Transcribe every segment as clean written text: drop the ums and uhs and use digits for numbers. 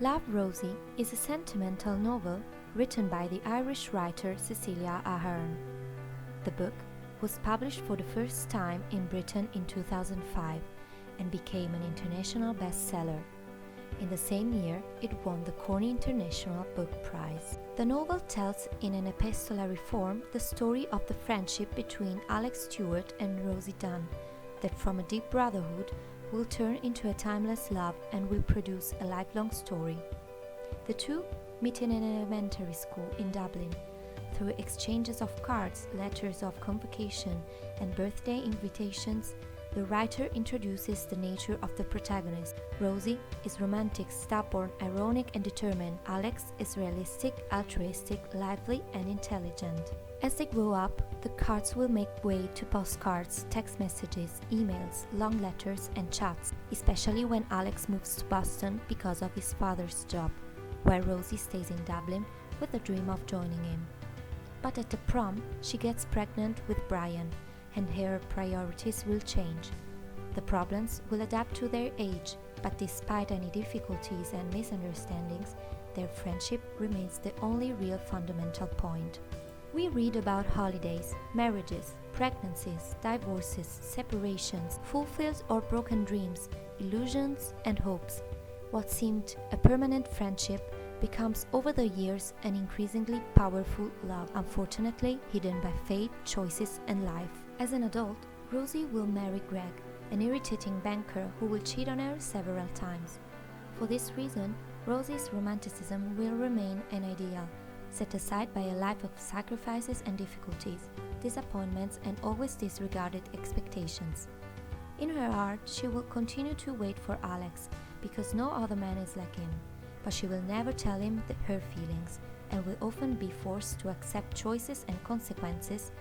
Love, Rosie is a sentimental novel written by the Irish writer Cecilia Ahern. The book was published for the first time in Britain in 2005 and became an international bestseller. In the same year, it won the Corney International Book Prize. The novel tells in an epistolary form the story of the friendship between Alex Stewart and Rosie Dunn, that from a deep brotherhood will turn into a timeless love and will produce a lifelong story. The two meet in an elementary school in Dublin. Through exchanges of cards, letters of convocation, and birthday invitations, the writer introduces the nature of the protagonist. Rosie is romantic, stubborn, ironic, and determined. Alex is realistic, altruistic, lively, and intelligent. As they grow up, the cards will make way to postcards, text messages, emails, long letters, and chats, especially when Alex moves to Boston because of his father's job, while Rosie stays in Dublin with the dream of joining him. But at the prom, she gets pregnant with Brian, and her priorities will change. The problems will adapt to their age, but despite any difficulties and misunderstandings, their friendship remains the only real fundamental point. We read about holidays, marriages, pregnancies, divorces, separations, fulfilled or broken dreams, illusions and hopes. What seemed a permanent friendship becomes over the years an increasingly powerful love, unfortunately hidden by fate, choices and life. As an adult, Rosie will marry Greg, an irritating banker who will cheat on her several times. For this reason, Rosie's romanticism will remain an ideal, set aside by a life of sacrifices and difficulties, disappointments and always disregarded expectations. In her heart, she will continue to wait for Alex, because no other man is like him, but she will never tell him her feelings, and will often be forced to accept choices and consequences,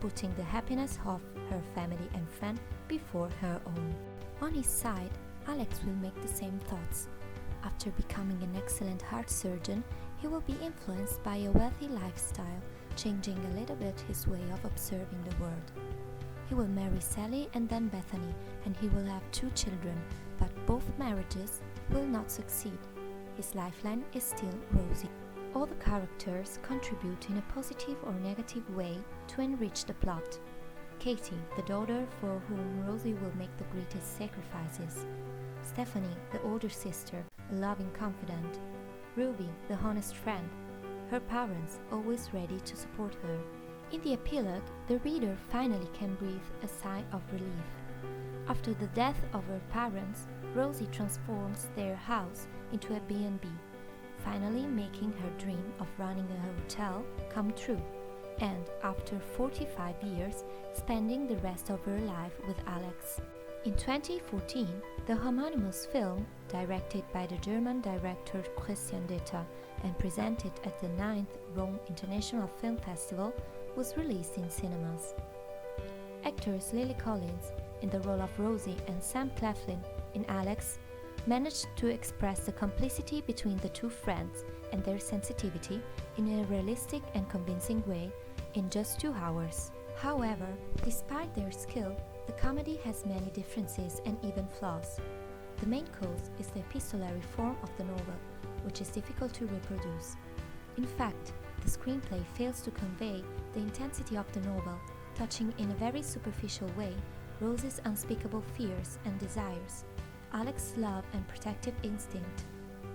putting the happiness of her family and friend before her own. On his side, Alex will make the same thoughts. After becoming an excellent heart surgeon, he will be influenced by a wealthy lifestyle, changing a little bit his way of observing the world. He will marry Sally and then Bethany, and he will have 2 children, but both marriages will not succeed. His lifeline is still Rosie. All the characters contribute in a positive or negative way to enrich the plot. Katie, the daughter for whom Rosie will make the greatest sacrifices. Stephanie, the older sister, a loving confidant. Ruby, the honest friend. Her parents, always ready to support her. In the epilogue, the reader finally can breathe a sigh of relief. After the death of her parents, Rosie transforms their house into a B&B, finally making her dream of running a hotel come true, and after 45 years, spending the rest of her life with Alex. In 2014, the homonymous film, directed by the German director Christian Detta and presented at the 9th Rome International Film Festival, was released in cinemas. Actors Lily Collins in the role of Rosie and Sam Claflin in Alex managed to express the complicity between the two friends and their sensitivity in a realistic and convincing way in just 2 hours. However, despite their skill, the comedy has many differences and even flaws. The main cause is the epistolary form of the novel, which is difficult to reproduce. In fact, the screenplay fails to convey the intensity of the novel, touching in a very superficial way Rosie's unspeakable fears and desires, Alex's love and protective instinct,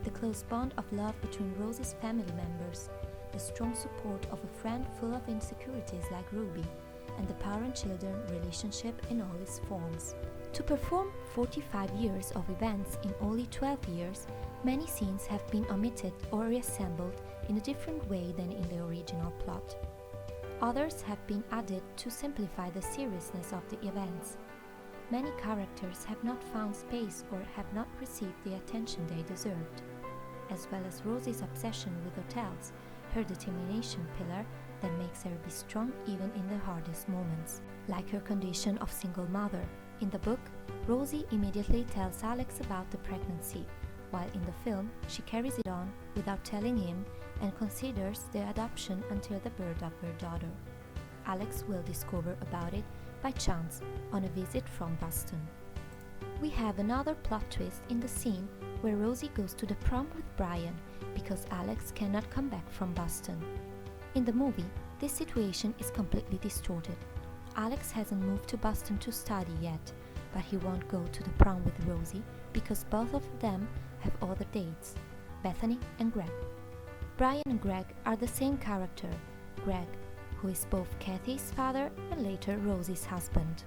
the close bond of love between Rosie's family members, the strong support of a friend full of insecurities like Ruby, and the parent-children relationship in all its forms. To perform 45 years of events in only 12 years, many scenes have been omitted or reassembled in a different way than in the original plot. Others have been added to simplify the seriousness of the events. Many characters have not found space or have not received the attention they deserved. As well as Rosie's obsession with hotels, her determination pillar that makes her be strong even in the hardest moments, like her condition of single mother. In the book, Rosie immediately tells Alex about the pregnancy, while in the film she carries it on without telling him and considers the adoption until the birth of her daughter. Alex will discover about it by chance on a visit from Boston. We have another plot twist in the scene where Rosie goes to the prom with Brian because Alex cannot come back from Boston. In the movie, this situation is completely distorted. Alex hasn't moved to Boston to study yet, but he won't go to the prom with Rosie because both of them have other dates, Bethany and Greg. Brian and Greg are the same character, Greg, who is both Kathy's father and later Rosie's husband.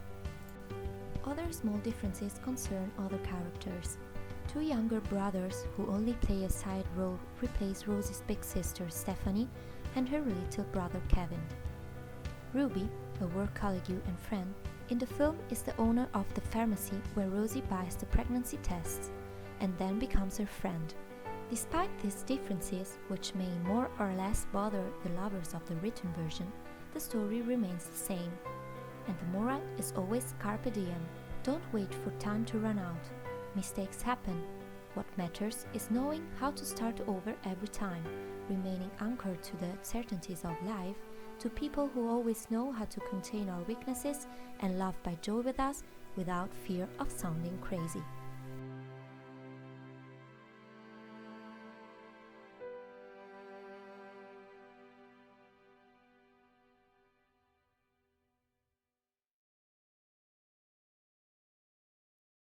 Other small differences concern other characters. Two younger brothers who only play a side role replace Rosie's big sister Stephanie and her little brother Kevin. Ruby, a work colleague and friend, in the film is the owner of the pharmacy where Rosie buys the pregnancy tests and then becomes her friend. Despite these differences, which may more or less bother the lovers of the written version, the story remains the same. And the moral is always carpe diem. Don't wait for time to run out. Mistakes happen. What matters is knowing how to start over every time, remaining anchored to the certainties of life, to people who always know how to contain our weaknesses and love by joy with us without fear of sounding crazy.